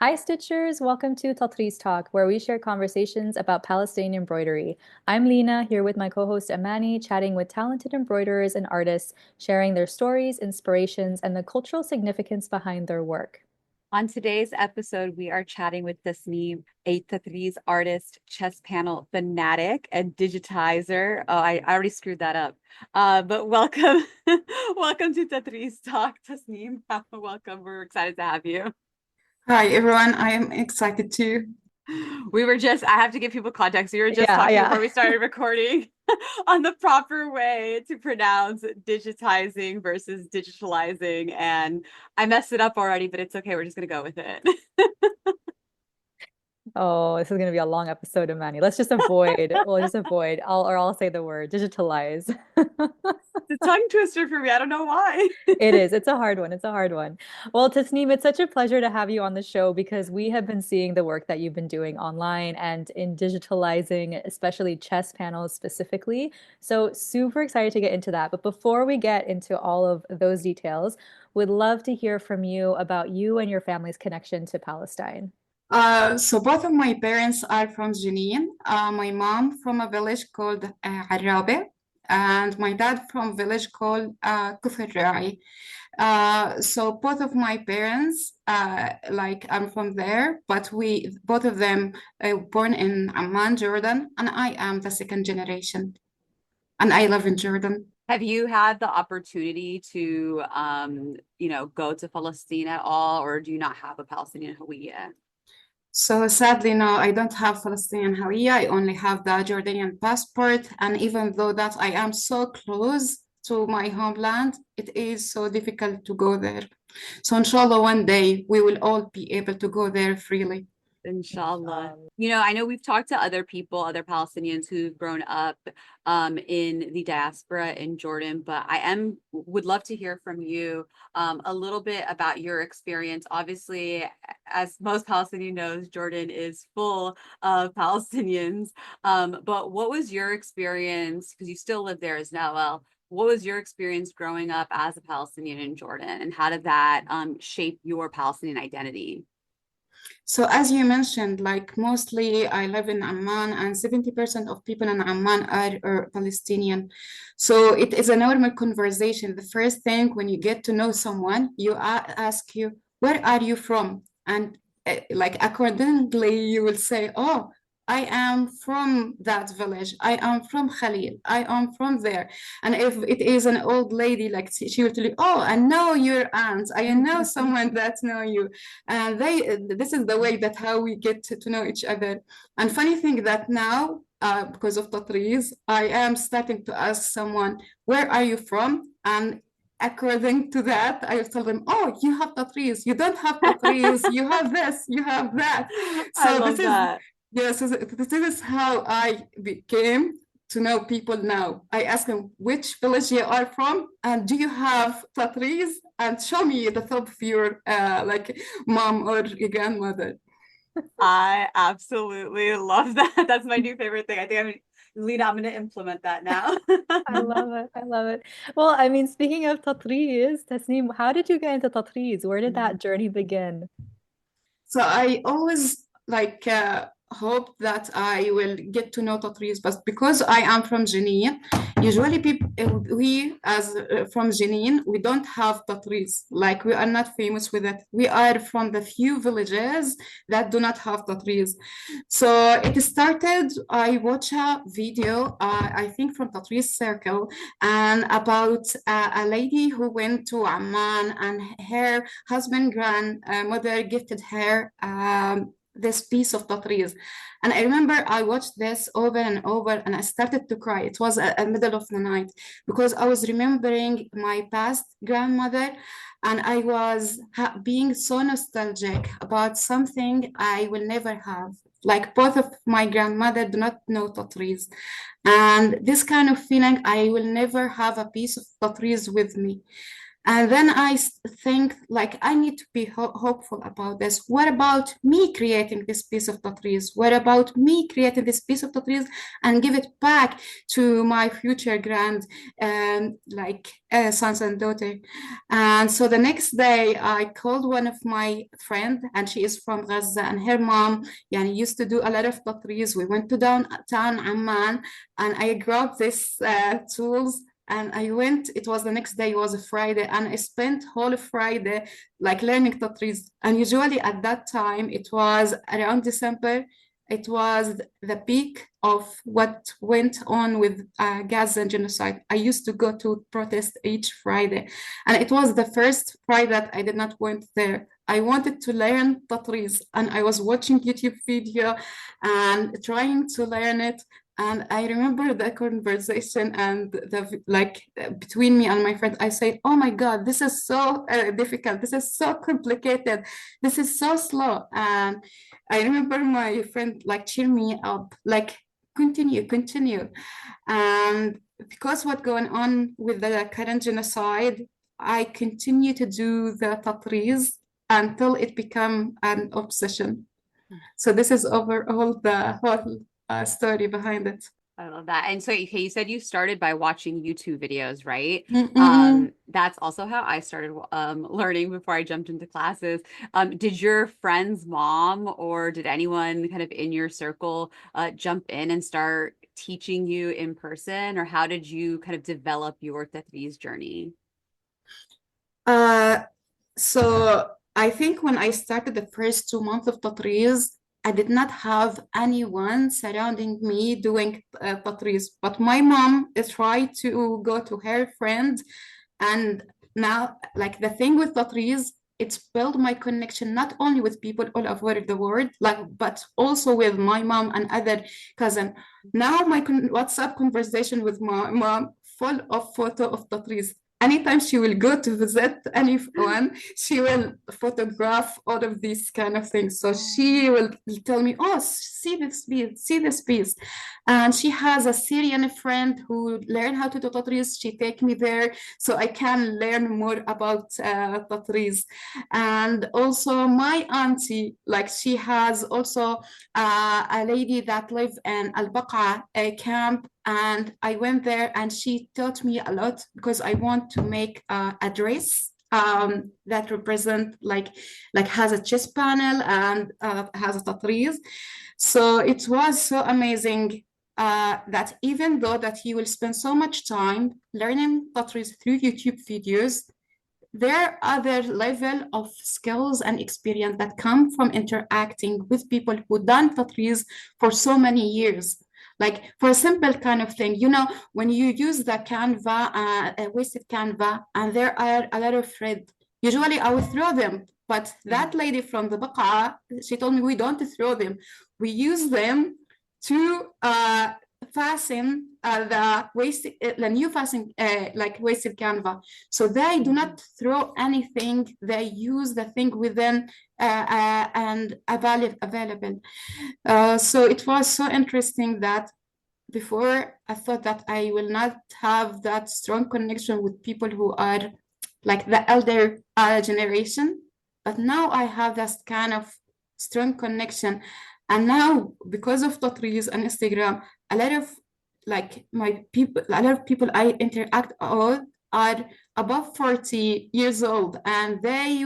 Hi, Stitchers. Welcome to Tatreez Talk, where we share conversations about Palestinian embroidery. I'm Lena, here with my co-host Amani, chatting with talented embroiderers and artists, sharing their stories, inspirations, and the cultural significance behind their work. On today's episode, we are chatting with Tasneem, a Tatreez artist, chess panel fanatic, and digitizer. Oh, I already screwed that up. But welcome, welcome to Tatreez Talk, Tasneem. Welcome. We're excited to have you. Hi everyone, I am excited too. I have to give people context. We were just Yeah, talking yeah. before we started recording on the proper way to pronounce digitizing versus digitalizing. And I messed it up already, but it's okay. We're just going to go with it. Oh, this is going to be a long episode, Amani. Let's just avoid. We'll just avoid. I'll say the word digitalize. It's a tongue twister for me. I don't know why. It is. It's a hard one. It's a hard one. Well, Tasneem, it's such a pleasure to have you on the show because we have been seeing the work that you've been doing online and in digitalizing, especially chess panels specifically. So super excited to get into that. But before we get into all of those details, would love to hear from you about you and your family's connection to Palestine. So both of my parents are from Jenin. My mom from a village called Arabe, and my dad from a village called Kufr Rai. So both of my parents, like I'm from there, but we both of them born in Amman, Jordan, and I am the second generation, and I live in Jordan. Have you had the opportunity to, go to Palestine at all, or do you not have a Palestinian Hawiya? So sadly, no, I don't have Palestinian Hawiya. I only have the Jordanian passport. And even though that I am so close to my homeland, it is so difficult to go there. So inshallah, one day we will all be able to go there freely. Inshallah. I know we've talked to other people, other Palestinians who've grown up in the diaspora in Jordan, but would love to hear from you a little bit about your experience. Obviously, as most Palestinian knows, Jordan is full of Palestinians. But what was your experience? Because you still live there as now. What was your experience growing up as a Palestinian in Jordan, and how did that shape your Palestinian identity? So as you mentioned, like mostly I live in Amman and 70% of people in Amman are Palestinian. So it is a normal conversation. The first thing when you get to know someone, ask you, where are you from? And like accordingly, you will say, oh, I am from that village. I am from Khalil. I am from there. And if it is an old lady, like she will tell you, oh, I know your aunt. I know someone that know you. And this is the way that how we get to know each other. And funny thing that now, because of Tatreez, I am starting to ask someone, where are you from? And according to that, I will tell them, oh, you have Tatreez. You don't have Tatreez. You have this. You have that. I So love that. this is how I became to know people now. I ask them which village you are from, and do you have Tatreez? And show me the top of your like mom or your grandmother. I absolutely love that. That's my new favorite thing. Lena, I'm going to implement that now. I love it. I love it. Well, I mean, speaking of Tatreez, Tasneem, how did you get into Tatreez? Where did that journey begin? So I always like hope that I will get to know Tatreez, but because I am from Jenin, usually people we as from Jenin we don't have Tatreez. Like we are not famous with it. We are from the few villages that do not have Tatreez. So it started. I watched a video, I think from Tatreez Circle, and about a lady who went to Amman and her husband grandmother gifted her this piece of Tatreez. And I remember I watched this over and over and I started to cry. It was a middle of the night because I was remembering my past grandmother and I was being so nostalgic about something I will never have. Like both of my grandmother do not know Tatreez. And this kind of feeling, I will never have a piece of Tatreez with me. And then think like I need to be hopeful about this. What about me creating this piece of Tatreez? What about me creating this piece of Tatreez and give it back to my future sons and daughter? And so the next day I called one of my friend, and she is from Gaza, and her mom used to do a lot of Tatreez. We went to downtown Amman, and I grabbed this tools, and I went. It was the next day, it was a Friday, and I spent whole Friday like learning Tatreez. And usually at that time, it was around December. It was the peak of what went on with Gaza genocide. I used to go to protest each Friday, and it was the first Friday that I did not went there. I wanted to learn Tatreez, and I was watching YouTube video and trying to learn it. And I remember the conversation and between me and my friend, I said, "Oh my God, this is so difficult. This is so complicated. This is so slow." And I remember my friend like cheer me up, like continue, continue. And because what's going on with the current genocide, I continue to do the Tatreez until it become an obsession. So this is overall the whole story behind it. I love that. And so, okay, you said you started by watching YouTube videos, right? Mm-mm. That's also how I started learning before I jumped into classes. Did your friend's mom or did anyone kind of in your circle jump in and start teaching you in person, or how did you kind of develop your Tatreez journey? So I think when I started the first 2 months of Tatreez, I did not have anyone surrounding me doing Tatreez, but my mom tried to go to her friend. And now, like the thing with Tatreez, it's built my connection not only with people all over the world, but also with my mom and other cousin. Now my WhatsApp conversation with my mom full of photo of Tatreez. Anytime she will go to visit anyone, she will photograph all of these kind of things. So she will tell me, "Oh, see this piece, see this piece." And she has a Syrian friend who learned how to do Tatreez. She take me there so I can learn more about Tatreez. And also my auntie, like she has also a lady that lives in Al-Baqa camp, and I went there and she taught me a lot because I want to make a dress that represent like has a chest panel and has a Tatreez. So it was so amazing that even though that you will spend so much time learning Tatreez through YouTube videos, there are other level of skills and experience that come from interacting with people who done Tatreez for so many years. Like for a simple kind of thing, when you use the Canva, a wasted Canva, and there are a lot of thread, usually I would throw them. But that lady from the Baqa, she told me we don't throw them. We use them to fasten the new fasten like wasted Canva. So they do not throw anything. They use the thing within and available. So it was so interesting that before I thought that I will not have that strong connection with people who are like the elder generation, but now I have that kind of strong connection. And now because of Tatreez and Instagram, a lot of a lot of people I interact with are above 40 years old, and they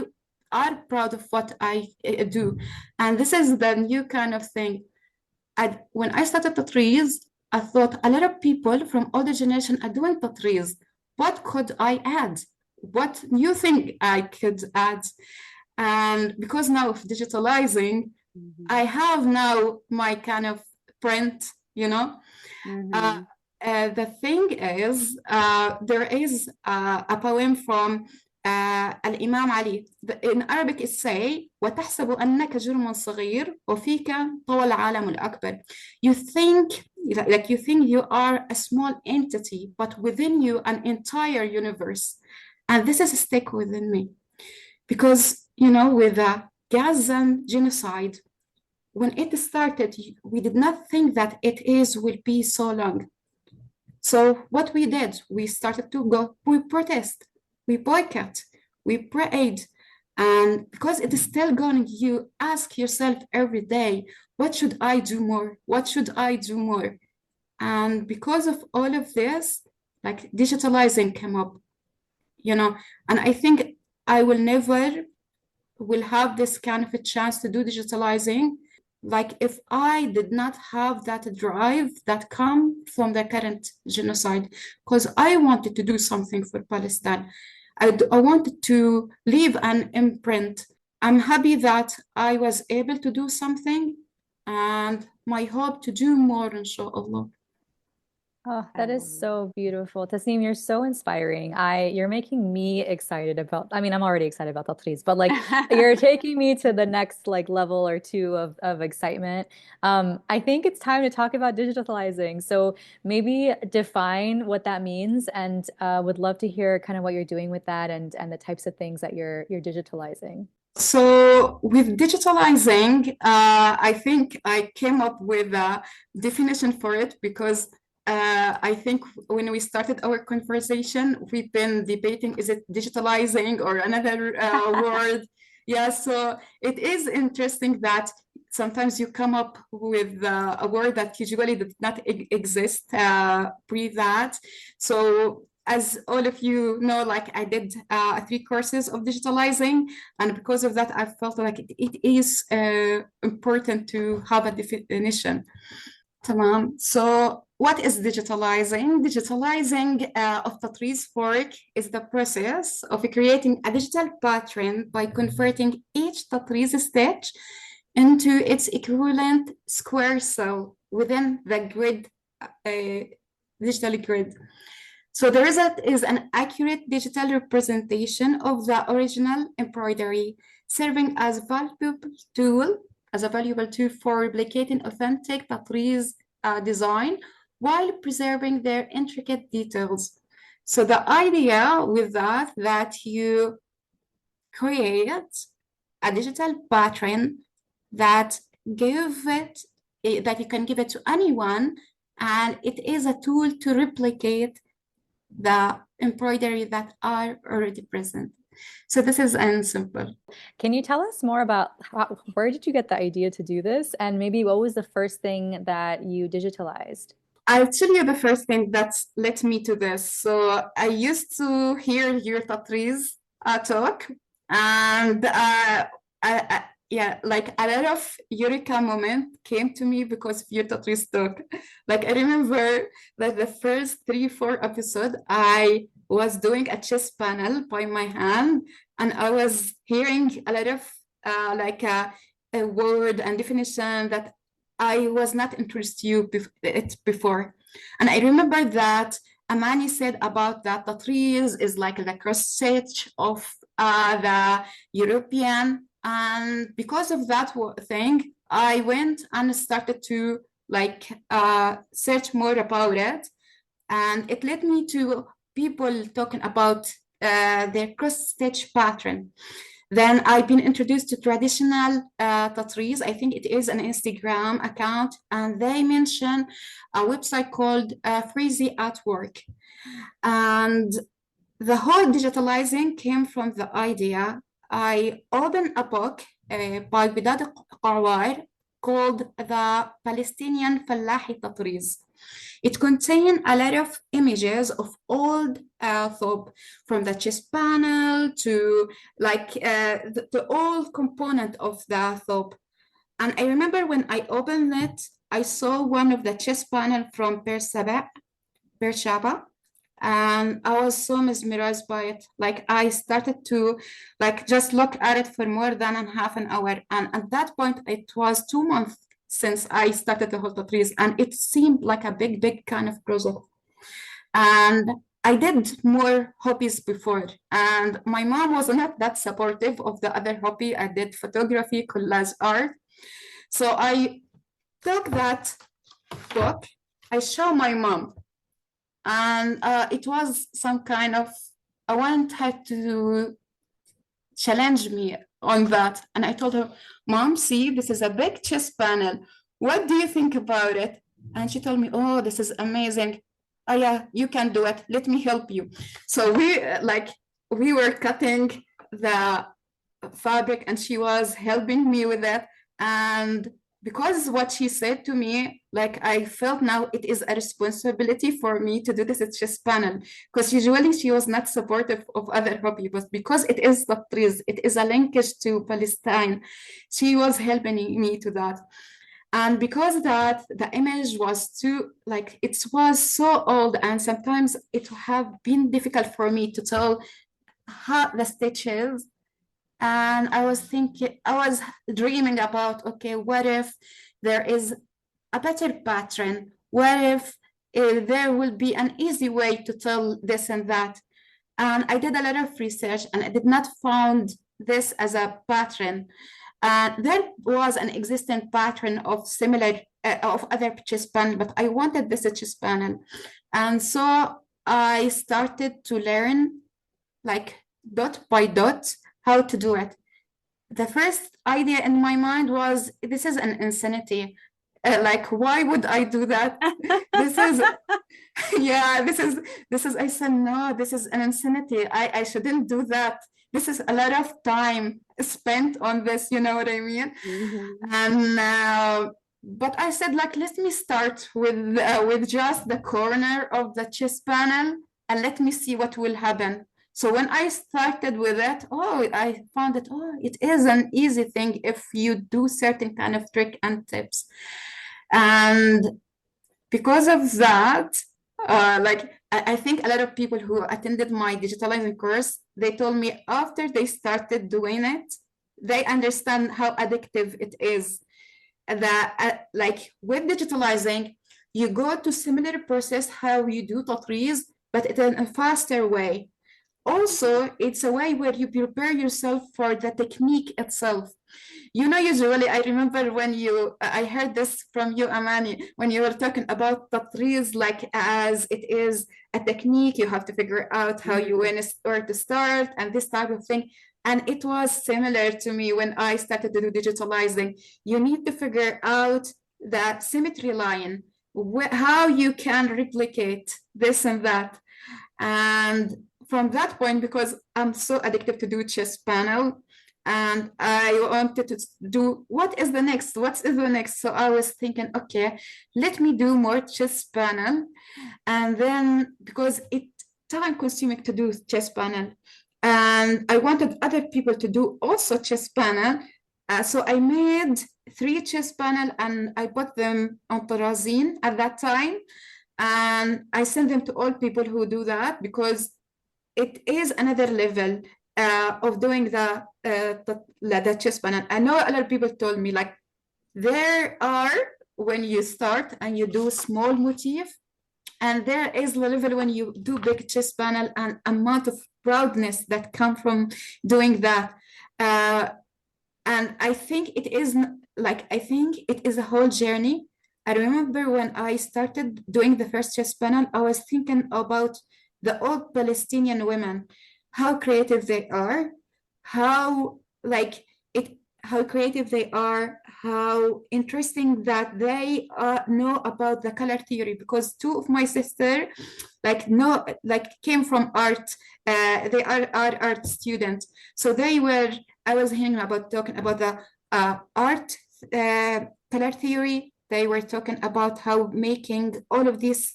are proud of what I do. And this is the new kind of thing. When I started Tatreez, I thought a lot of people from older generation are doing Tatreez. What could I add? What new thing I could add? And because now of digitalizing, I have now my kind of print, the thing is, there is a poem from الإمام علي. In Arabic it say وتحسب أنك جرم صغير وفيك طوى العالم الأكبر. You think you are a small entity, but within you an entire universe. And this is stuck within me because with the Gazan genocide, when it started, we did not think that will be so long. So what we did, we started to go, we protest. we boycott, we prayed. And because it is still going, you ask yourself every day, what should I do more? What should I do more? And because of all of this, like digitalizing came up, and I think I will never will have this kind of a chance to do digitalizing. Like if I did not have that drive that come from the current genocide, because I wanted to do something for Palestine. I wanted to leave an imprint. I'm happy that I was able to do something and my hope to do more, inshallah. Oh, that is so beautiful. Tasneem, you're so inspiring. You're making me excited about, I mean, I'm already excited about Tatreez, but like you're taking me to the next like level or two of excitement. I think it's time to talk about digitalizing. So maybe define what that means and would love to hear kind of what you're doing with that and the types of things that you're digitalizing. So with digitalizing, I think I came up with a definition for it because I think when we started our conversation, we've been debating, is it digitalizing or another word? Yeah, so it is interesting that sometimes you come up with a word that usually did not exist pre that. So as all of you know, like I did 3 courses of digitalizing, and because of that, I felt like it is important to have a definition. Tamam. So what is digitalizing? Digitalizing of Tatreez fork is the process of creating a digital pattern by converting each Tatreez stitch into its equivalent square cell within the grid, digital grid. So the result is an accurate digital representation of the original embroidery, serving as a valuable tool for replicating authentic Tatreez design while preserving their intricate details. So the idea with that you create a digital pattern that that you can give it to anyone, and it is a tool to replicate the embroidery that are already present. So this is in simple. Can you tell us more about where did you get the idea to do this? And maybe what was the first thing that you digitalized? I'll tell you the first thing that led me to this. So I used to hear your Tatreez talk, and yeah, like a lot of eureka moment came to me because of your Tatreez talk. Like I remember that the first 3, 4 episodes, I was doing a chess panel by my hand, and I was hearing a lot of like a word and definition that I was not introduced to you it before. And I remember that Amani said about that Tatreez is like the cross stitch of the European. And because of that thing, I went and started to like search more about it. And it led me to people talking about their cross stitch pattern. Then I've been introduced to traditional Tatreez. I think it is an Instagram account, and they mention a website called S3E2 at Work. And the whole digitalizing came from the idea. I opened a book by Bidad Qarwar called The Palestinian Fallahi Tatreez. It contained a lot of images of old thobe, from the chest panel to like the old component of the thobe. And I remember when I opened it, I saw one of the chest panel from Beersheba, and I was so mesmerized by it. Like I started to like just look at it for more than a half an hour. And at that point, it was 2 months since I started the whole Tatreez, and it seemed like a big kind of project. And I did more hobbies before, and my mom was not that supportive of the other hobby. I did photography, collage art. So I took that book, I showed my mom, and it was some kind of, I wanted her to challenge me on that. And I told her, Mom, see, this is a big chess panel. What do you think about it? And she told me, oh, this is amazing. Oh yeah, you can do it. Let me help you. So we like we were cutting the fabric and she was helping me with that. And because what she said to me, like I felt now it is a responsibility for me to do this at chest panel, because usually she was not supportive of other hobby, but because it is Tatreez, it is a linkage to Palestine, she was helping me to that. And because that the image was too, like it was so old, and sometimes it have been difficult for me to tell how the stitches. And I was thinking, I was dreaming about, okay, what if there is a better pattern? What if there will be an easy way to tell this and that? And I did a lot of research and I did not found this as a pattern. There was an existing pattern of similar, of other chest panel, but I wanted this chest panel. And so I started to learn like dot by dot how to do it. The first idea in my mind was, this is an insanity. Like, why would I do that? This is, yeah, this is, I said, no, this is an insanity. I shouldn't do that. This is a lot of time spent on this, you know what I mean? And but I said, like, let me start with just the corner of the chest panel and let me see what will happen. So when I started with it, oh, I found it, oh, it is an easy thing if you do certain kind of trick and tips. And because of that, like I think a lot of people who attended my digitalizing course, they told me after they started doing it, they understand how addictive it is. That like with digitalizing, you go to similar process how you do Tatreez, but in a faster way. Also, it's a way where you prepare yourself for the technique itself. You know, usually I remember when I heard this from you, Amani, when you were talking about Tatreez, like as it is a technique, you have to figure out how you where to start and this type of thing. And it was similar to me when I started to do digitalizing. You need to figure out that symmetry line, how you can replicate this and that. And from that point, because I'm so addicted to do chest panel, and I wanted to do what is the next? What is the next? So I was thinking, okay, let me do more chest panel. And then because it's time consuming to do chest panel, and I wanted other people to do also chest panel. So I made 3 chest panel and I put them on Tarazine at that time. And I send them to all people who do that because it is another level of doing the chest panel. I know a lot of people told me like there are when you start and you do small motif, and there is the level when you do big chest panel and amount of proudness that come from doing that. And I think it is a whole journey. I remember when I started doing the first chest panel, I was thinking about the old Palestinian women, how creative they are, how creative they are, how interesting that they know about the color theory. Because 2 of my sisters, came from art. They are art students, so I was hearing about talking about the art color theory. They were talking about how making all of these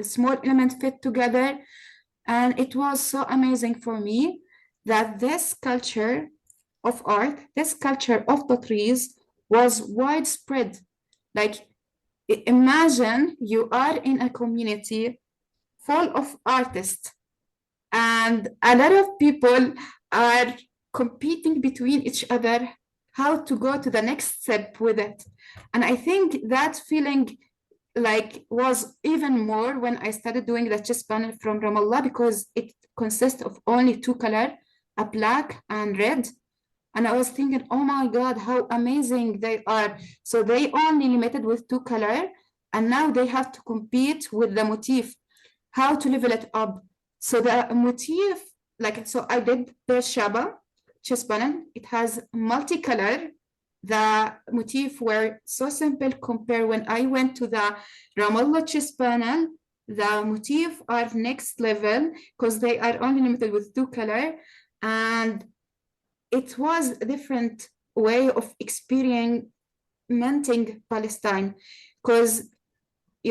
small elements fit together. And it was so amazing for me that this culture of art, this culture of Tatreez was widespread. Like, imagine you are in a community full of artists, and a lot of people are competing between each other how to go to the next step with it. And I think that feeling was even more when I started doing the chest panel from Ramallah, because it consists of only 2 colors, a black and red. And I was thinking, oh my God, how amazing they are. So they only limited with 2 colors, and now they have to compete with the motif, how to level it up. So the motif, so I did the Shaba chest panel. It has multicolor. The motif were so simple compared when I went to the Ramallah chest panel. the motif are next level because they are only limited with 2 color, and it was a different way of experimenting Palestine. Because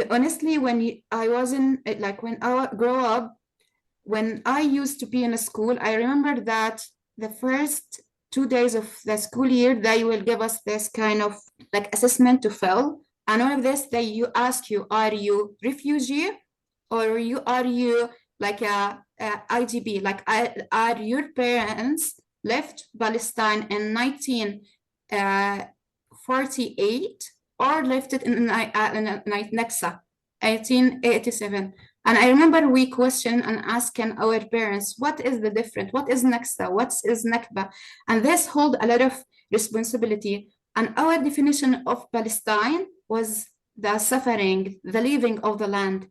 honestly, I wasn't like when I grow up, when I used to be in a school, I remember that the first 2 days of the school year, they will give us this kind of like assessment to fill. And one of this, you ask you, are you refugee or are you like a IDP? Like, are your parents left Palestine in 1948 or left it in Naksa, 1887? And I remember we questioned and asking our parents, what is the difference? What is Naksa? What is Nakba? And this hold a lot of responsibility. And our definition of Palestine was the suffering, the leaving of the land.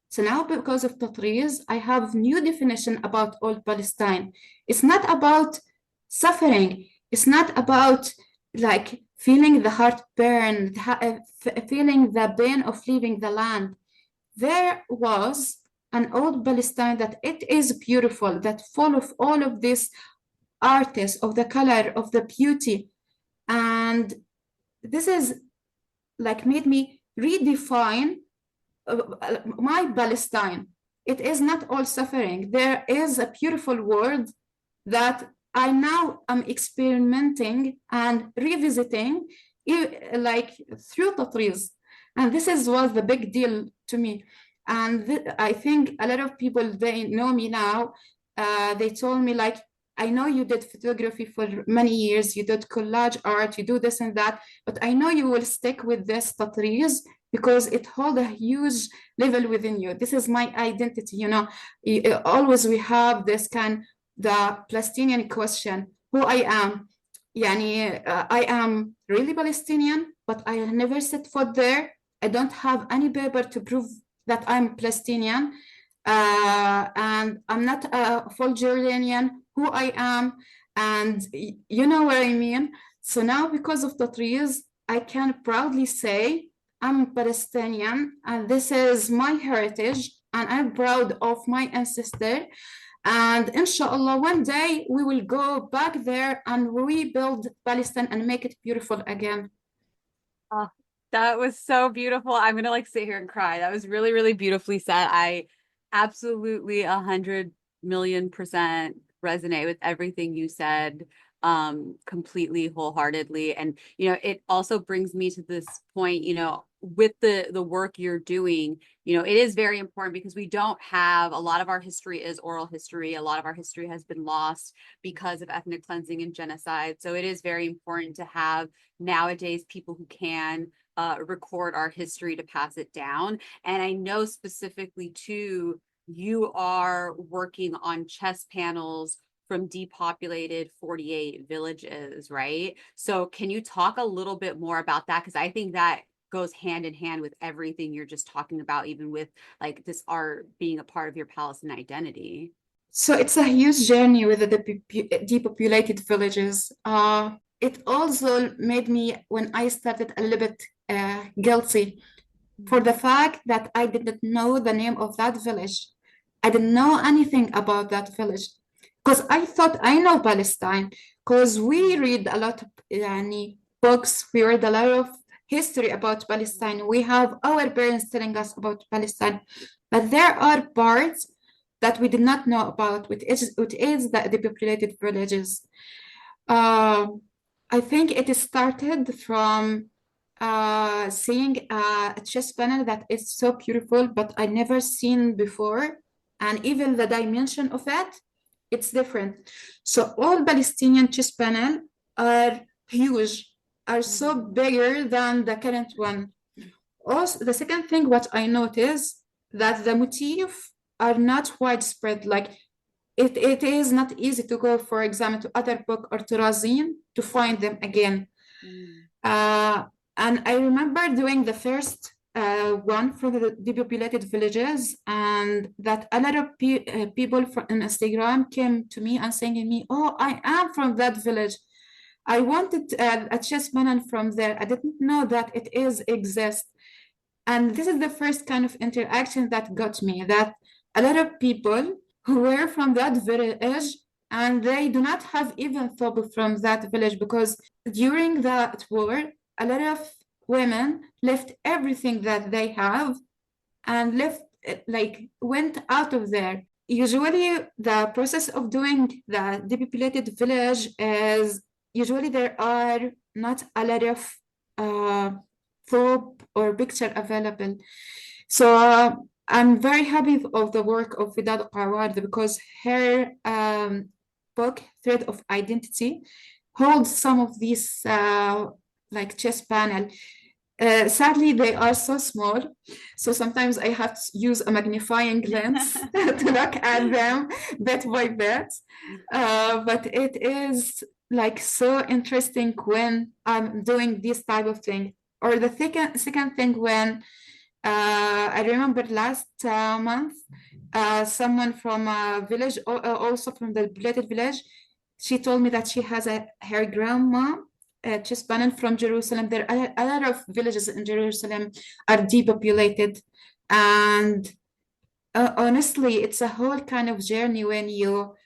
So now, because of Tatreez, I have new definition about all Palestine. It's not about suffering. It's not about like feeling the heartburn, feeling the pain of leaving the land. There was an old Palestine that it is beautiful, that full of all of this artists, of the color, of the beauty. And this is like made me redefine my Palestine. It is not all suffering. There is a beautiful world that I now am experimenting and revisiting, like through Tatreez. And this was the big deal to me. And I think a lot of people, they know me now. They told me like, I know you did photography for many years, you did collage art, you do this and that, but I know you will stick with this Tatreez because it holds a huge level within you. This is my identity, always we have this kind, the Palestinian question, who I am. I am really Palestinian, but I never set foot there. I don't have any paper to prove that I'm Palestinian. And I'm not a full Jordanian, who I am. And you know what I mean? So now, because of Tatreez, I can proudly say I'm Palestinian, and this is my heritage, and I'm proud of my ancestor. And inshallah, one day we will go back there and rebuild Palestine and make it beautiful again. Oh, that was so beautiful. I'm gonna like sit here and cry. That was really, really beautifully said. I absolutely 100,000,000% resonate with everything you said, completely wholeheartedly. And it also brings me to this point, with the work you're doing, it is very important because we don't have a lot of our history is oral history. A lot of our history has been lost because of ethnic cleansing and genocide. So it is very important to have nowadays people who can record our history to pass it down. And I know specifically too, you are working on chess panels from depopulated 48 villages, right? So can you talk a little bit more about that? Because I think that goes hand in hand with everything you're just talking about, even with like this art being a part of your Palestine identity. So it's a huge journey with the depopulated villages. It also made me, when I started, a little bit guilty for the fact that I didn't know the name of that village. I didn't know anything about that village because I thought I know Palestine because we read a lot of books, we read a lot of history about Palestine. We have our parents telling us about Palestine, but there are parts that we did not know about, which is the depopulated villages. I think it started from seeing a chess panel that is so beautiful, but I never seen before. And even the dimension of it, it's different. So all Palestinian chess panel are huge, are so bigger than the current one. Also, the second thing what I noticed that the motif are not widespread. Like it is not easy to go, for example, to other book or to Razin to find them again. And I remember doing the first one from the depopulated villages, and that a lot of people from Instagram came to me and saying to me, "Oh, I am from that village. I wanted a chess panel from there. I didn't know that it is exist." And this is the first kind of interaction that got me, that a lot of people who were from that village and they do not have even thought from that village, because during that war, a lot of women left everything that they have and left, like, went out of there. Usually, the process of doing the depopulated village is usually there are not a lot of thought or picture available. So I'm very happy of the work of Vidal Qawad, because her book, Thread of Identity, holds some of these like chess panel. Sadly, they are so small, so sometimes I have to use a magnifying lens to look at them bit by bit. But it is like so interesting when I'm doing this type of thing. Or the second thing, when I remember last month, someone from a village, also from the depopulated village, she told me that she has her grandma chess panel from Jerusalem. There are a lot of villages in Jerusalem are depopulated, and honestly, it's a whole kind of journey when you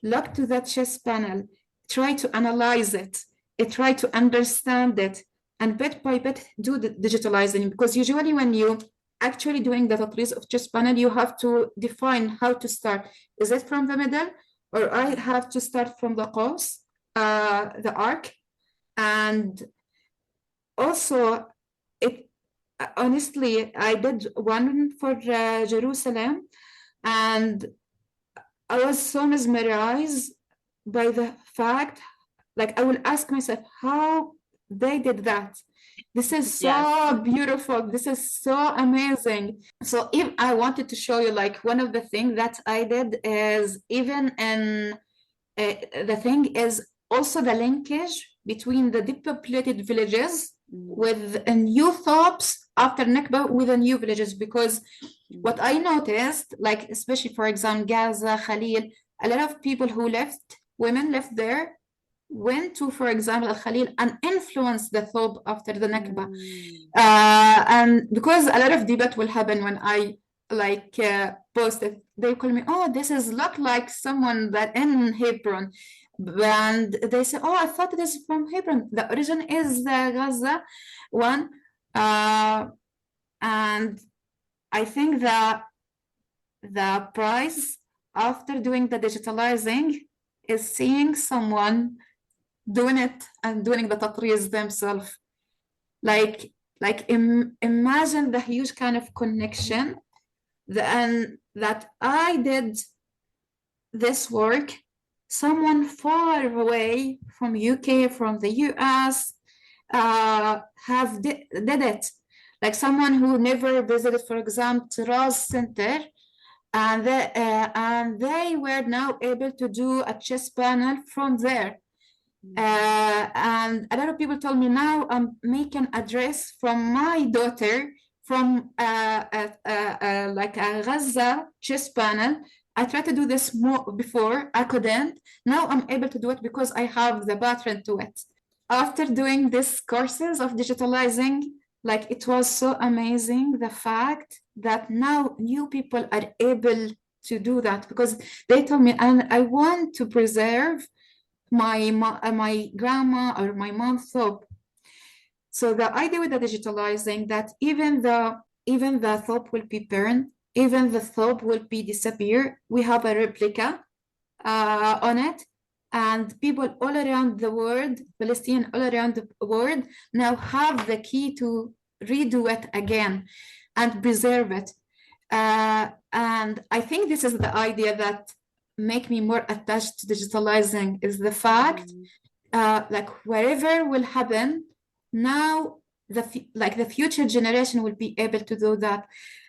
look to that chess panel, try to analyze it, try to understand it, and bit by bit do the digitalizing. Because usually when you actually doing the Tatreez of chess panel, you have to define how to start. Is it from the middle, or I have to start from the course, the arc? And also, it honestly, I did one for Jerusalem, and I was so mesmerized by the fact, like, I will ask myself how they did that. This is so Yes. beautiful. This is so amazing. So if I wanted to show you, like, one of the things that I did is even in the thing is also the linkage between the depopulated villages with new thoughts after Nakba with the new villages. Because what I noticed, like, especially for example, Gaza, Khalil, a lot of people who left, women left there, went to, for example, Al Khalil and influenced the thought after the Nakba. And because a lot of debate will happen when I like post it, they call me, oh, this is look like someone that in Hebron. And they say, oh, I thought it is from Hebron. The origin is the Gaza one. And I think that the price after doing the digitalizing is seeing someone doing it and doing the Tatreez themselves. Like imagine the huge kind of connection, and that I did this work, someone far away from UK, from the US, did it. Like someone who never visited, for example, Taraz Center, and they were now able to do a chess panel from there. And a lot of people told me, now I'm making a dress from my daughter from like a Gaza chess panel. I tried to do this more before, I couldn't. Now I'm able to do it because I have the pattern to it. After doing these courses of digitalizing, like, it was so amazing, the fact that now new people are able to do that, because they told me, and I want to preserve my grandma or my mom's thought. So the idea with the digitalizing, that even the thought will be burned, even the thought will be disappear. We have a replica on it, and people all around the world, Palestinian all around the world, now have the key to redo it again and preserve it. And I think this is the idea that make me more attached to digitalizing, is the fact, like, wherever will happen, now the future generation will be able to do that.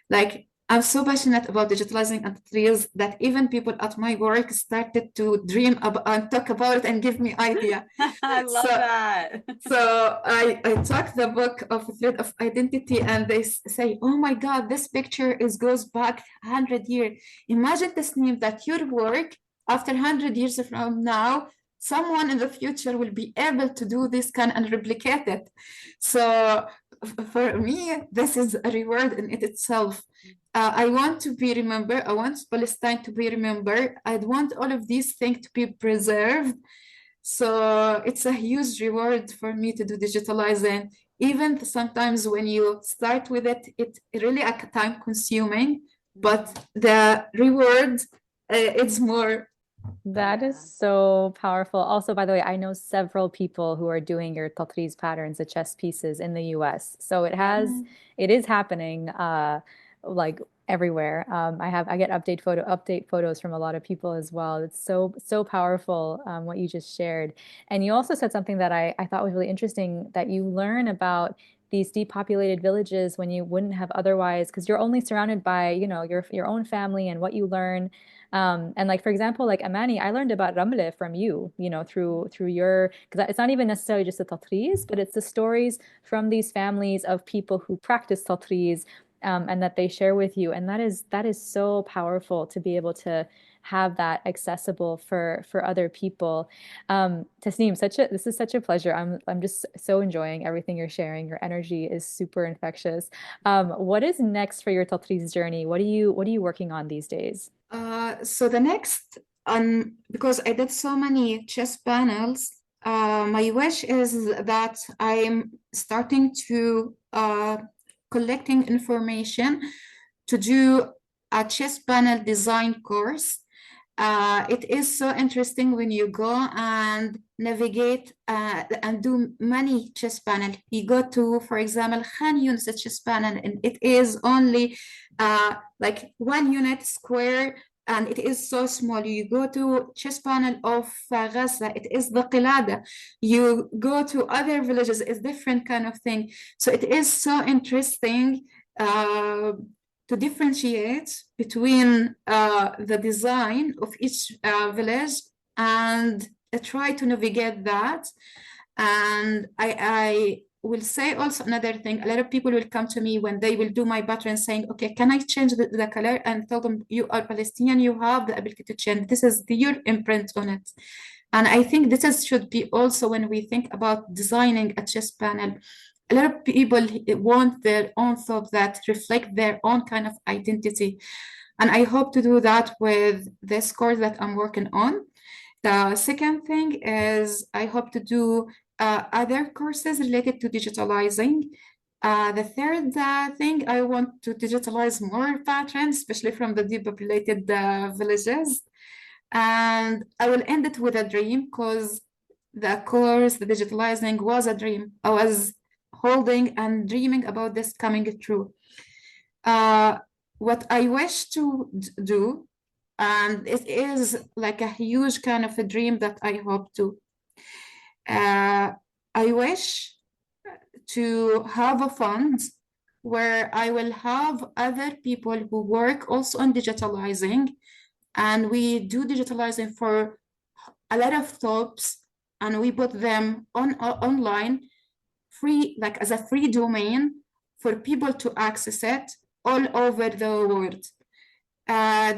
Like, I'm so passionate about digitalizing and Tatreez that even people at my work started to dream about and talk about it and give me idea. I love that. So I took the book of Thread of Identity, and they say, oh my God, this picture goes back 100 years. Imagine, Tasneem, that your work after 100 years from now, someone in the future will be able to do this kind and replicate it. So for me, this is a reward in it itself. I want to be remembered. I want Palestine to be remembered. I want all of these things to be preserved. So it's a huge reward for me to do digitalizing. Even sometimes when you start with it, it's really time consuming, but the reward, it's more. That is Yeah. so powerful. Also, by the way, I know several people who are doing your Tatreez patterns, the chess pieces in the US. So Yeah. it is happening like everywhere. I get update photos from a lot of people as well. It's so powerful what you just shared. And you also said something that I thought was really interesting that you learn about these depopulated villages when you wouldn't have otherwise, because you're only surrounded by, your own family and what you learn. And like for example, like Amani, I learned about Ramle from you, through your, because it's not even necessarily just the tatreez, but it's the stories from these families of people who practice tatreez, and that they share with you. And that is so powerful to be able to have that accessible for other people. Tasneem, this is such a pleasure. I'm just so enjoying everything you're sharing. Your energy is super infectious. What is next for your tatreez journey? What are you working on these days? So the next, because I did so many chess panels, my wish is that I'm starting to collecting information to do a chess panel design course. It is so interesting when you go and navigate and do many chess panel. You go to, for example, Khan Yunis chess panel, and it is only like 1 unit square, and it is so small. You go to chess panel of Gaza, it is the Qilada. You go to other villages, it's different kind of thing. So it is so interesting to differentiate between the design of each village and try to navigate that. And I will say also another thing. A lot of people will come to me when they will do my pattern saying, okay, can I change the color? And tell them, you are Palestinian, you have the ability to change. This is your imprint on it. And I think should be also when we think about designing a chess panel. A lot of people want their own thought that reflect their own kind of identity. And I hope to do that with this course that I'm working on. The second thing is I hope to do other courses related to digitalizing. The third thing, I want to digitalize more patterns, especially from the depopulated villages. And I will end it with a dream because the course, the digitalizing was a dream. I was holding and dreaming about this coming true. Uh, what I wish to do, and it is like a huge kind of a dream that I hope to. I wish to have a fund where I will have other people who work also on digitalizing, and we do digitalizing for a lot of tops, and we put them online free, like as a free domain for people to access it all over the world.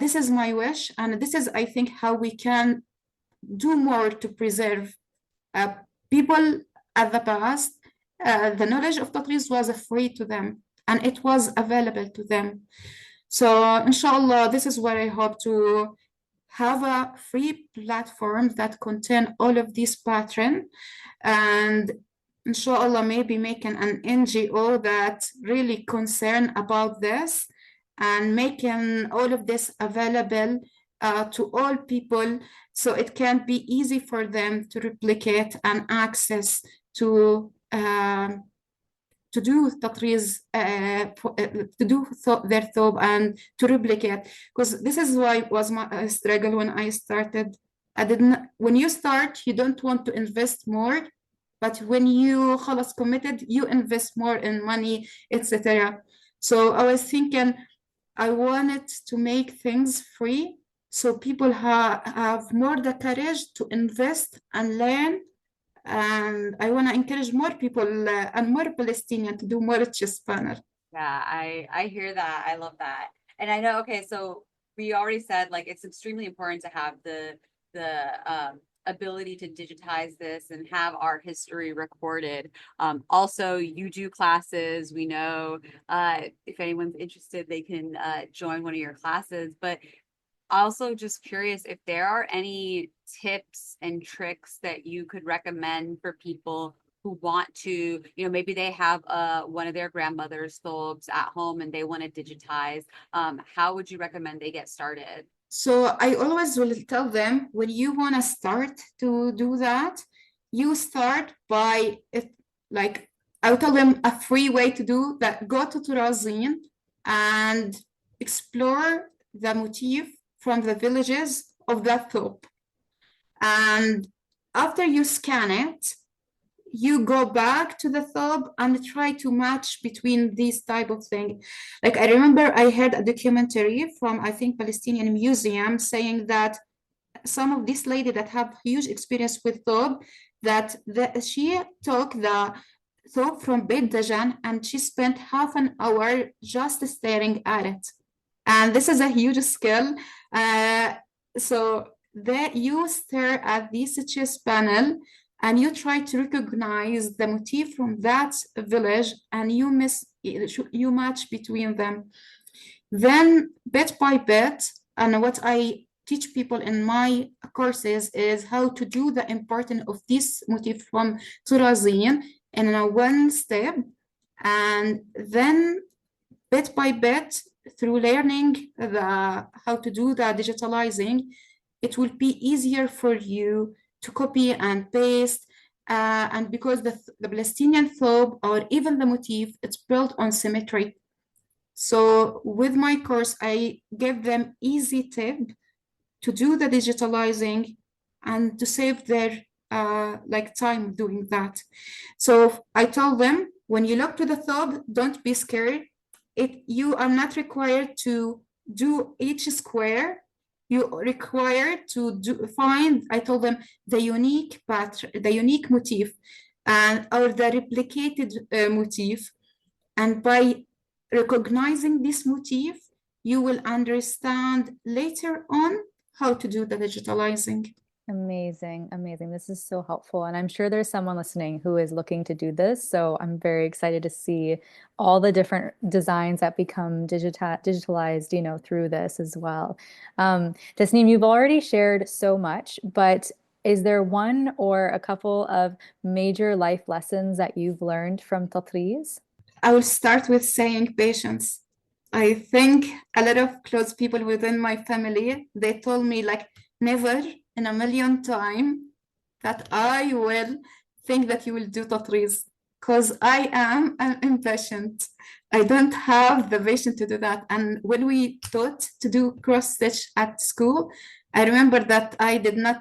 This is my wish, and this is, I think, how we can do more to preserve people at the past. The knowledge of Tatreez was free to them, and it was available to them. So, inshallah, this is what I hope to have a free platform that contain all of these patterns, and inshallah maybe making an NGO that really concerned about this and making all of this available to all people so it can be easy for them to replicate and access to do tatreez, to do their thobe and to replicate. Because this is why was my struggle when I started. I didn't. When you start, you don't want to invest more, but when you خلاص committed, you invest more in money, etc. So I was thinking, I wanted to make things free so people have more the courage to invest and learn, and I want to encourage more people and more Palestinian to do more chess panel. Yeah, I hear that. I love that. And I know, okay, so we already said like it's extremely important to have the ability to digitize this and have our history recorded. Also, you do classes. We know if anyone's interested, they can join one of your classes. But also just curious if there are any tips and tricks that you could recommend for people who want to, maybe they have one of their grandmother's thobes at home and they want to digitize. How would you recommend they get started? So I always will tell them, when you want to start to do that, you start by it, like I will tell them a free way to do that. Go to Turazin and explore the motif from the villages of that thobe. And after you scan it, you go back to the thobe and try to match between these type of thing. Like I remember I heard a documentary from, I think, Palestinian museum saying that some of these ladies that have huge experience with thobe, that she took the thobe from Beit Dajan and she spent half an hour just staring at it. And this is a huge skill. So that you stare at this chess panel and you try to recognize the motif from that village and you match between them. Then bit by bit, and what I teach people in my courses is how to do the important of this motif from Turazin in a one step, and then bit by bit through learning how to do the digitalizing, it will be easier for you to copy and paste. And because the Palestinian thobe or even the motif, it's built on symmetry. So with my course, I give them easy tip to do the digitalizing and to save their time doing that. So I tell them, when you look to the thobe, don't be scared. You are not required to do each square. You are required to find, I told them, the unique pattern, the unique motif, or the replicated motif. And by recognizing this motif, you will understand later on how to do the digitalizing. Amazing, amazing. This is so helpful. And I'm sure there's someone listening who is looking to do this. So I'm very excited to see all the different designs that become digitalized, through this as well. Tasneem, you've already shared so much, but is there one or a couple of major life lessons that you've learned from Tatreez? I will start with saying patience. I think a lot of close people within my family, they told me like never in a million times that I will think that you will do Tatreez, because I am impatient. I don't have the patience to do that. And when we taught to do cross stitch at school, I remember that I did not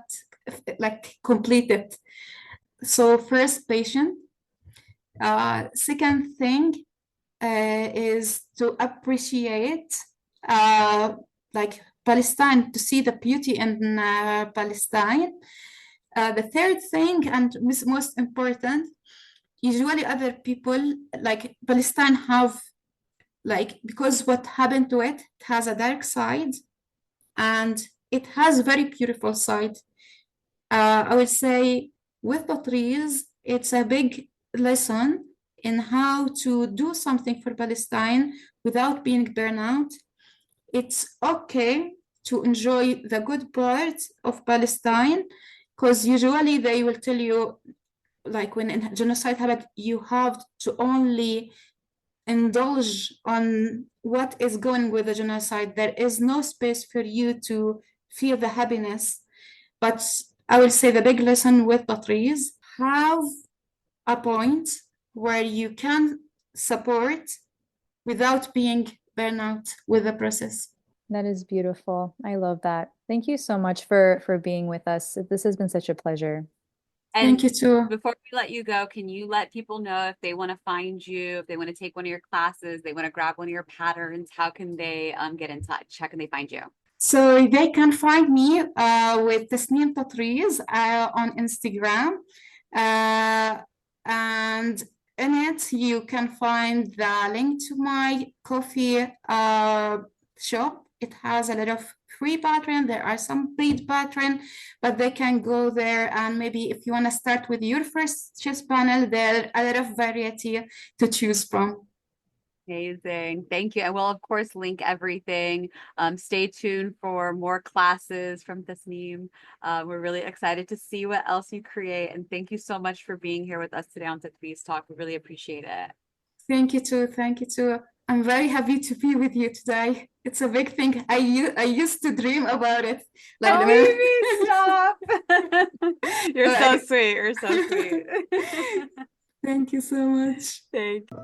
complete it. So first, patience. Second thing is to appreciate Palestine, to see the beauty in Palestine. The third thing, and most important, usually other people like Palestine have, because what happened to it, it has a dark side and it has a very beautiful side. I would say with Tatreez, it's a big lesson in how to do something for Palestine without being burnout. It's okay to enjoy the good parts of Palestine, because usually they will tell you, like when genocide happened, you have to only indulge on what is going with the genocide. There is no space for you to feel the happiness. But I will say the big lesson with Tatreez, have a point where you can support without being burnout with the process. That is beautiful. I love that. Thank you so much for being with us. This has been such a pleasure. And thank you too. Before we let you go, can you let people know if they want to find you, if they want to take one of your classes, they want to grab one of your patterns, how can they get in touch? How can they find you? So they can find me with Tasneem Tatreez on Instagram. And in it, you can find the link to my coffee shop. It has a lot of free pattern, there are some paid pattern, but they can go there. And maybe if you want to start with your first chest panel, there are a lot of variety to choose from. Amazing. Thank you. And we'll, of course, link everything. Stay tuned for more classes from Tasneem. We're really excited to see what else you create. And thank you so much for being here with us today on Tatreez Talk. We really appreciate it. Thank you too. Thank you too. I'm very happy to be with you today. It's a big thing. I used to dream about it. Like Oh, Amy, stop. You're so like, sweet. You're so sweet. thank you so much. Thank you.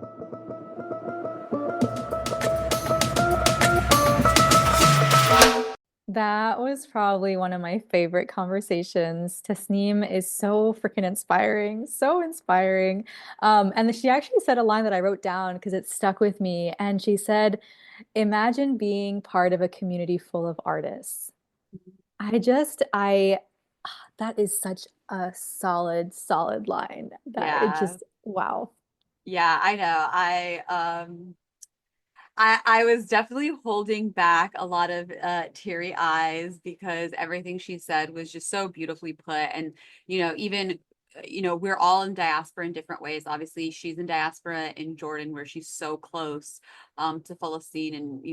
That was probably one of my favorite conversations. Tasneem is so freaking inspiring, so inspiring. And she actually said a line that I wrote down because it stuck with me. And she said, "Imagine being part of a community full of artists." I that is such a solid, solid line that it Yeah. just, wow. Yeah, I know. I was definitely holding back a lot of teary eyes because everything she said was just so beautifully put. And, even, we're all in diaspora in different ways. Obviously, she's in diaspora in Jordan, where she's so close to Palestine and,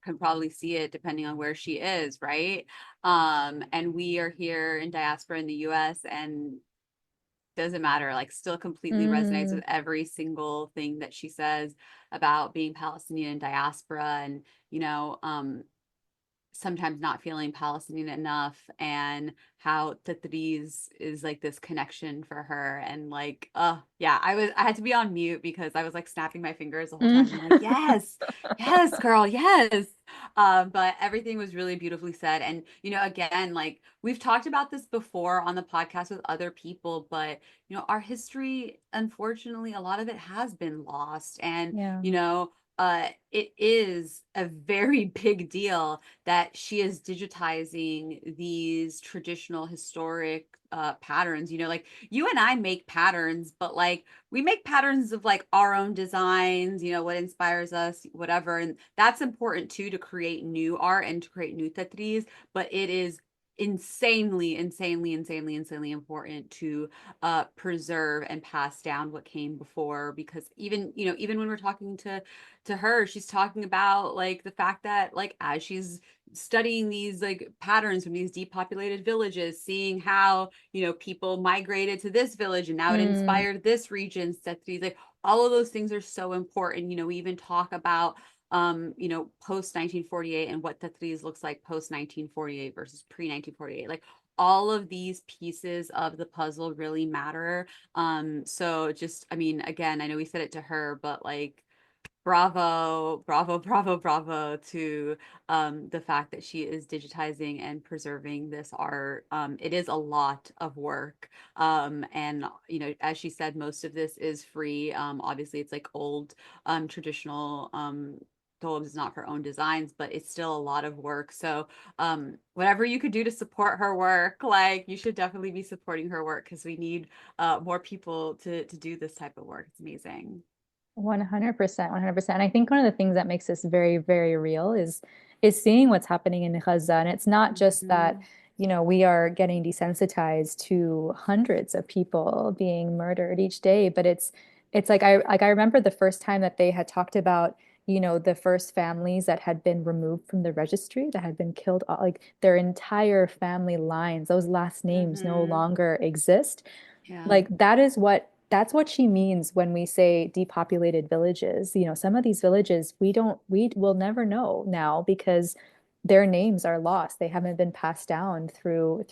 can probably see it depending on where she is, right? And we are here in diaspora in the US, and doesn't matter, like still completely resonates Mm, with every single thing that she says about being Palestinian in diaspora and, sometimes not feeling Palestinian enough, and how Tatreez is like this connection for her. And like, yeah, I had to be on mute because I was like snapping my fingers the whole time, being like, mm. yes, yes, girl, yes. But everything was really beautifully said. And, again, like we've talked about this before on the podcast with other people, but, our history, unfortunately, a lot of it has been lost. And, Yeah. it is a very big deal that she is digitizing these traditional historic patterns. Like you and I make patterns, but like we make patterns of like our own designs, what inspires us, whatever. And that's important too, to create new art and to create new tatreez. But it is insanely important to preserve and pass down what came before, because even when we're talking to her, she's talking about like the fact that like as she's studying these like patterns from these depopulated villages, seeing how people migrated to this village and now it Mm, inspired this region, like all of those things are so important. We even talk about post 1948 and what Tatreez looks like post 1948 versus pre 1948. Like all of these pieces of the puzzle really matter. So just, I mean, again, I know we said it to her, but like bravo, bravo, bravo, bravo to the fact that she is digitizing and preserving this art. It is a lot of work. And as she said, most of this is free. Obviously it's like old traditional Dolobs is not her own designs, but it's still a lot of work. So whatever you could do to support her work, like you should definitely be supporting her work, because we need more people to do this type of work. It's amazing. 100%, 100%. I think one of the things that makes this very, very real is seeing what's happening in Gaza. And it's not just that, Mhm. we are getting desensitized to hundreds of people being murdered each day, but it's like I remember the first time that they had talked about, the first families that had been removed from the registry, that had been killed, like their entire family lines, those last names no Mhm. longer exist. Yeah. Like that's what she means when we say depopulated villages. Some of these villages we will never know now because their names are lost. They haven't been passed down through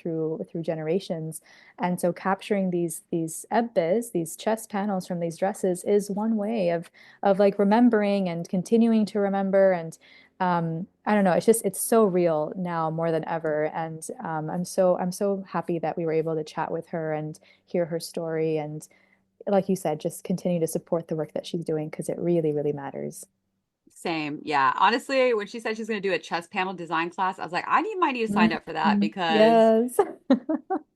generations. And so capturing these ebbes, these chest panels from these dresses is one way of like remembering and continuing to remember. And I don't know, it's so real now more than ever. And I'm so happy that we were able to chat with her and hear her story. And like you said, just continue to support the work that she's doing because it really, really matters. Same. Yeah. Honestly, when she said she's going to do a chess panel design class, I was like, might need to sign up for that, Mhm. because Yes.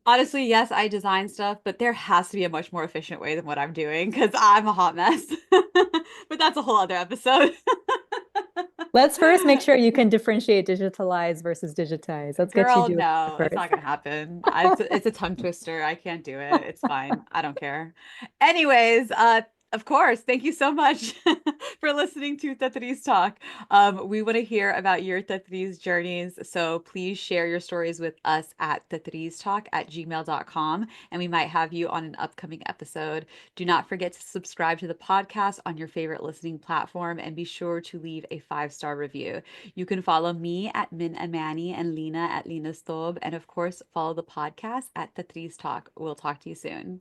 honestly, yes, I design stuff, but there has to be a much more efficient way than what I'm doing because I'm a hot mess. But that's a whole other episode. Let's first make sure you can differentiate digitalize versus digitize. Let's get you Girl, doing that no, it's first. not gonna happen. It's a tongue twister. I can't do it. It's fine. I don't care. Anyways, of course, thank you so much for listening to Tatreez Talk. We want to hear about your Tatreez journeys, so please share your stories with us at tatreeztalk@gmail.com, and we might have you on an upcoming episode. Do not forget to subscribe to the podcast on your favorite listening platform, and be sure to leave a 5-star review. You can follow me at Min Amani and Lena at Lena Stob, and of course, follow the podcast at Tatreez Talk. We'll talk to you soon.